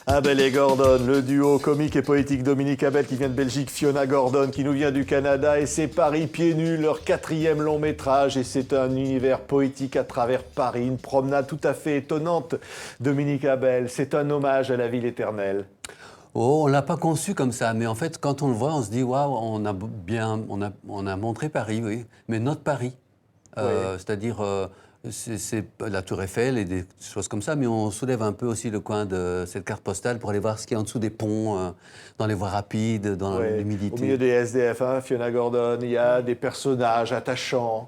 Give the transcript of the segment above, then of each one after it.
Abel et Gordon, le duo comique et poétique Dominique Abel qui vient de Belgique, Fiona Gordon qui nous vient du Canada et c'est Paris pieds nus, leur 4e long métrage et c'est un univers poétique à travers Paris, une promenade tout à fait étonnante. Dominique Abel, c'est un hommage à la ville éternelle. Oh, on l'a pas conçu comme ça, mais en fait, quand on le voit, on se dit waouh, on a montré Paris, oui, mais notre Paris, c'est-à-dire c'est la Tour Eiffel et des choses comme ça, mais on soulève un peu aussi le coin de cette carte postale pour aller voir ce qu'il y a en dessous des ponts, dans les voies rapides, dans l'humidité. Au milieu des SDF, hein, Fiona Gordon, il y a des personnages attachants.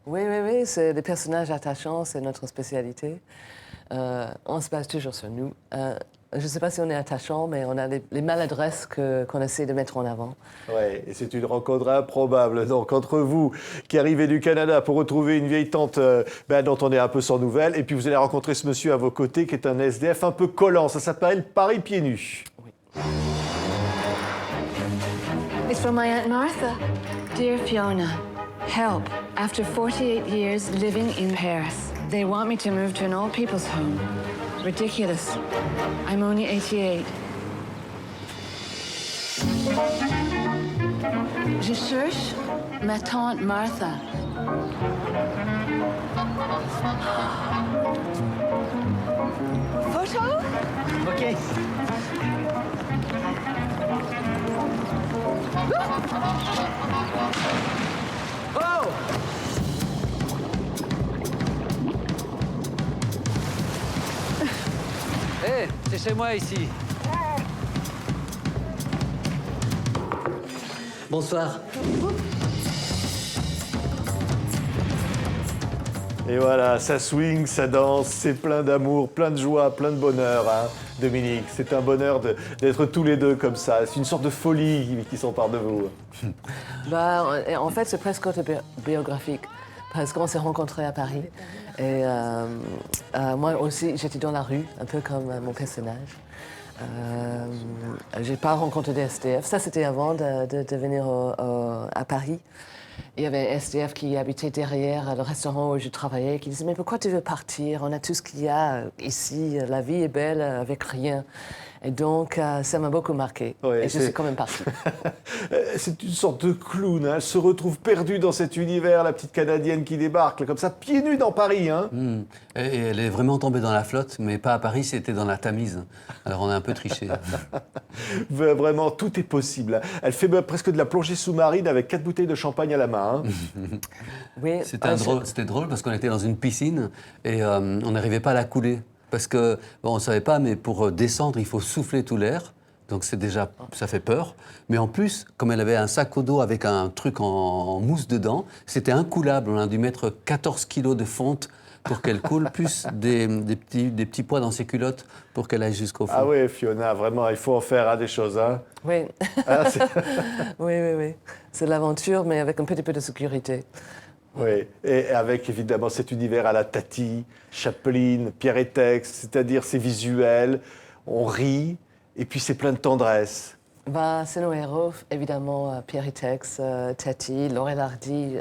Oui, c'est des personnages attachants, c'est notre spécialité. On se base toujours sur nous. Je ne sais pas si on est attachant, mais on a les maladresses qu'on essaie de mettre en avant. Oui, et c'est une rencontre improbable donc entre vous qui arrivez du Canada pour retrouver une vieille tante dont on est un peu sans nouvelles, et puis vous allez rencontrer ce monsieur à vos côtés qui est un SDF un peu collant. Ça s'appelle Paris pieds nus. Oui. It's from my Aunt Martha. Dear Fiona, help. After 48 years living in Paris, they want me to move to an old people's home. Ridiculous. I'm only 88. Je cherche ma tante Martha. Photo? OK. Oh! Hé, c'est chez moi ici. Bonsoir. Et voilà, ça swing, ça danse, c'est plein d'amour, plein de joie, plein de bonheur, hein, Dominique. C'est un bonheur d'être tous les deux comme ça. C'est une sorte de folie qui s'empare de vous. En fait, c'est presque autobiographique, parce qu'on s'est rencontrés à Paris. Et moi aussi, j'étais dans la rue, un peu comme mon personnage. J'ai pas rencontré des SDF. Ça, c'était avant de venir à Paris. Il y avait un SDF qui habitait derrière le restaurant où je travaillais, qui disait « Mais pourquoi tu veux partir? On a tout ce qu'il y a ici. La vie est belle avec rien. » Et donc, ça m'a beaucoup marqué. Ouais, et je suis quand même partie. C'est une sorte de clown, hein. Elle se retrouve perdue dans cet univers, la petite Canadienne qui débarque, là, comme ça, pieds nus dans Paris. Hein. Et elle est vraiment tombée dans la flotte, mais pas à Paris, c'était dans la Tamise. Alors on a un peu triché. Vraiment, tout est possible. Elle fait presque de la plongée sous-marine avec 4 bouteilles de champagne à la main. Hein. Oui, C'était drôle parce qu'on était dans une piscine et on n'arrivait pas à la couler. Parce que, on ne savait pas, mais pour descendre, il faut souffler tout l'air. Donc ça fait peur. Mais en plus, comme elle avait un sac au dos avec un truc en mousse dedans, c'était incoulable. On a dû mettre 14 kilos de fonte pour qu'elle coule, plus des petits poids dans ses culottes pour qu'elle aille jusqu'au fond. Ah oui, Fiona, vraiment, il faut en faire des choses. Hein. Oui. Ah, oui. C'est l'aventure, mais avec un petit peu de sécurité. Oui, et avec évidemment cet univers à la Tati, Chaplin, Pierre et Tex, c'est-à-dire c'est visuel, on rit, et puis c'est plein de tendresse. C'est nos héros, évidemment, Pierre et Tex, Tati, Laurel Hardy.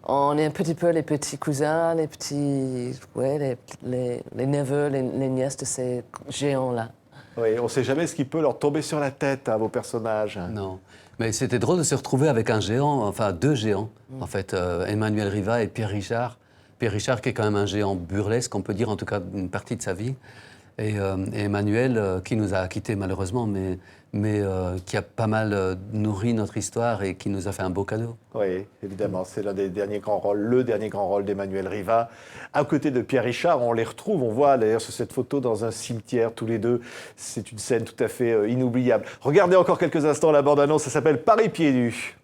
On est un petit peu les petits cousins, les petits, les neveux, les nièces de ces géants-là. Oui, on ne sait jamais ce qui peut leur tomber sur la tête, vos personnages. Non, mais c'était drôle de se retrouver avec un géant, enfin 2 géants, en fait, Emmanuel Riva et Pierre Richard. Pierre Richard qui est quand même un géant burlesque, on peut dire en tout cas une partie de sa vie. Et Emmanuel qui nous a quittés malheureusement, mais qui a pas mal nourri notre histoire et qui nous a fait un beau cadeau. Oui, évidemment, c'est l'un des derniers grands rôles, le dernier grand rôle d'Emmanuel Riva. À côté de Pierre Richard, on les retrouve, on voit d'ailleurs sur cette photo dans un cimetière, tous les deux. C'est une scène tout à fait inoubliable. Regardez encore quelques instants la bande-annonce, ça s'appelle Paris pieds nus.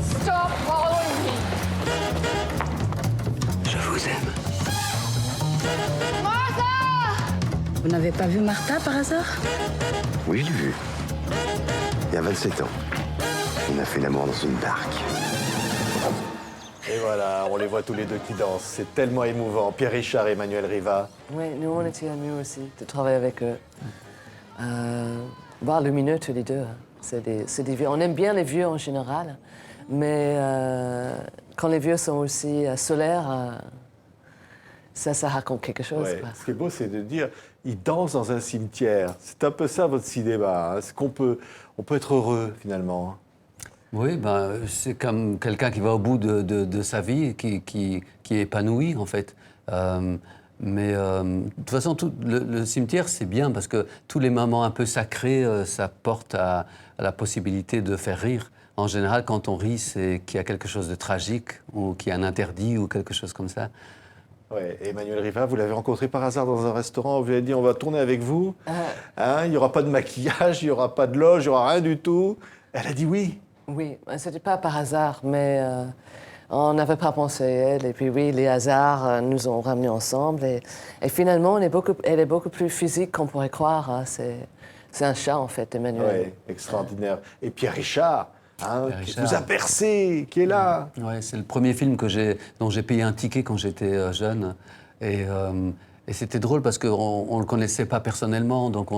Stop following me. Je vous aime. Martha! Vous n'avez pas vu Martha par hasard? Oui, je l'ai vu. Il y a 27 ans. On a fait l'amour dans une barque. Et voilà, on les voit tous les deux qui dansent. C'est tellement émouvant. Pierre Richard et Emmanuel Riva. Oui, nous, on était amis aussi de travailler avec eux. Lumineux tous les deux. C'est des vieux. On aime bien les vieux en général. Mais quand les vieux sont aussi solaires, ça raconte quelque chose. Ouais. Quoi. Ce qui est beau, c'est de dire, il danse dans un cimetière. C'est un peu ça votre cinéma. Hein. On peut être heureux finalement. Oui, ben, c'est comme quelqu'un qui va au bout de sa vie, qui est épanoui en fait. De toute façon, le cimetière, c'est bien parce que tous les moments un peu sacrés, ça porte à la possibilité de faire rire. En général, quand on rit, c'est qu'il y a quelque chose de tragique ou qu'il y a un interdit ou quelque chose comme ça. Ouais. Emmanuelle Riva, vous l'avez rencontré par hasard dans un restaurant, vous lui avez dit on va tourner avec vous, hein, il n'y aura pas de maquillage, il n'y aura pas de loge, il n'y aura rien du tout. Elle a dit oui. Oui, ce n'était pas par hasard, mais on n'avait pas pensé à elle. Et puis oui, les hasards nous ont ramenés ensemble. Et finalement, elle est beaucoup plus physique qu'on pourrait croire. Hein. C'est un chat, en fait, Emmanuel. Oui, extraordinaire. Et Pierre Richard, hein, Pierre qui Richard. vous a percé, qui est là. Ouais, c'est le premier film dont j'ai payé un ticket quand j'étais jeune. Et c'était drôle parce qu'on ne le connaissait pas personnellement. Donc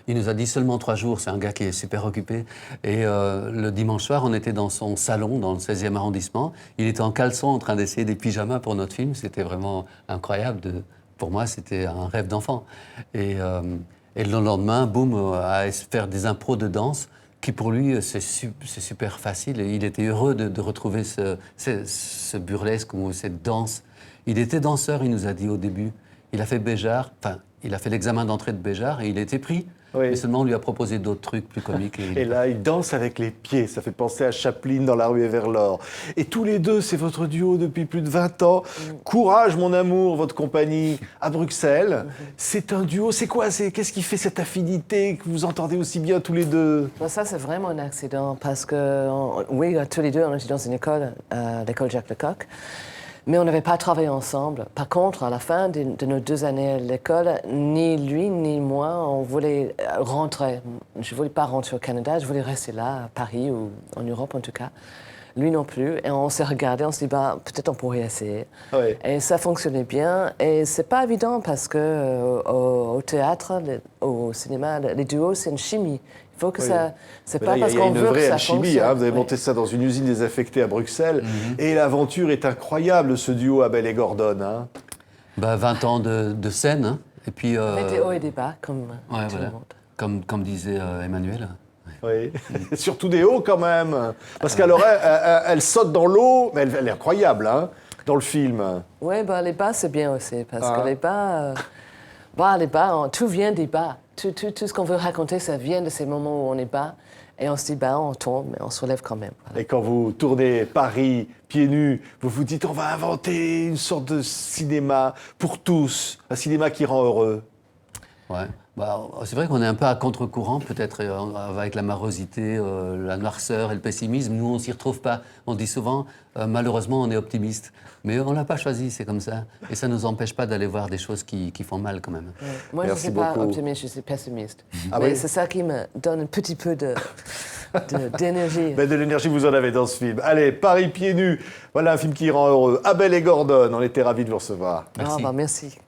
il nous a dit seulement 3 jours. C'est un gars qui est super occupé. Et le dimanche soir, on était dans son salon, dans le 16e arrondissement. Il était en caleçon en train d'essayer des pyjamas pour notre film. C'était vraiment incroyable. Pour moi, c'était un rêve d'enfant. Et le lendemain, boum, à faire des impros de danse qui pour lui, c'est super facile. Et il était heureux de retrouver ce burlesque ou cette danse. Il était danseur, il nous a dit au début. Il a fait Béjart, enfin, il a fait l'examen d'entrée de Béjart et il a été pris. Oui. Mais seulement, on lui a proposé d'autres trucs plus comiques. Et là, il danse avec les pieds. Ça fait penser à Chaplin dans La rue est vers l'or. Et tous les deux, c'est votre duo depuis plus de 20 ans. Courage, mon amour, votre compagnie à Bruxelles. C'est un duo. C'est quoi? Qu'est-ce qui fait cette affinité que vous entendez aussi bien tous les deux? Bon, ça, c'est vraiment un accident parce que, oui, tous les deux, on était dans une école, l'école Jacques Lecoq. Mais on n'avait pas travaillé ensemble. Par contre, à la fin de nos 2 années à l'école, ni lui ni moi, on voulait rentrer. Je ne voulais pas rentrer au Canada, je voulais rester là, à Paris ou en Europe en tout cas. Lui non plus. Et on s'est regardé, on s'est dit, peut-être on pourrait essayer. Oui. Et ça fonctionnait bien. Et c'est pas évident parce que au théâtre, au cinéma, les duos, c'est une chimie. Il faut que ça. C'est Mais pas là, parce il y a qu'on une veut que vraie ça alchimie. fonctionne. Hein. Vous avez Oui. monté ça dans une usine désaffectée à Bruxelles. Et l'aventure est incroyable, ce duo Abel et Gordon. Hein. 20 ans de scène. Hein. Et puis, On était hauts et des bas, comme ouais, tout voilà. le monde. Comme disait Emmanuel. Oui. Surtout des hauts quand même. Parce qu'alors, elle saute dans l'eau, mais elle est incroyable hein, dans le film. Oui, les bas, c'est bien aussi, parce Ah. que les bas, tout vient des bas. Tout ce qu'on veut raconter, ça vient de ces moments où on est bas. Et on se dit, on tombe, mais on se relève quand même. Voilà. Et quand vous tournez Paris, pieds nus, vous vous dites, on va inventer une sorte de cinéma pour tous, un cinéma qui rend heureux. Ouais. C'est vrai qu'on est un peu à contre-courant, peut-être avec la morosité, la noirceur et le pessimisme. Nous, on ne s'y retrouve pas. On dit souvent, malheureusement, on est optimiste. Mais on ne l'a pas choisi, c'est comme ça. Et ça ne nous empêche pas d'aller voir des choses qui font mal quand même. Ouais. Moi, je ne Merci suis pas beaucoup. optimiste, je suis pessimiste. Ah mais oui c'est ça qui me donne un petit peu d'énergie. Ben, de l'énergie, vous en avez dans ce film. Allez, Paris, pieds nus. Voilà un film qui rend heureux. Abel et Gordon, on était ravis de vous recevoir. Merci. Merci.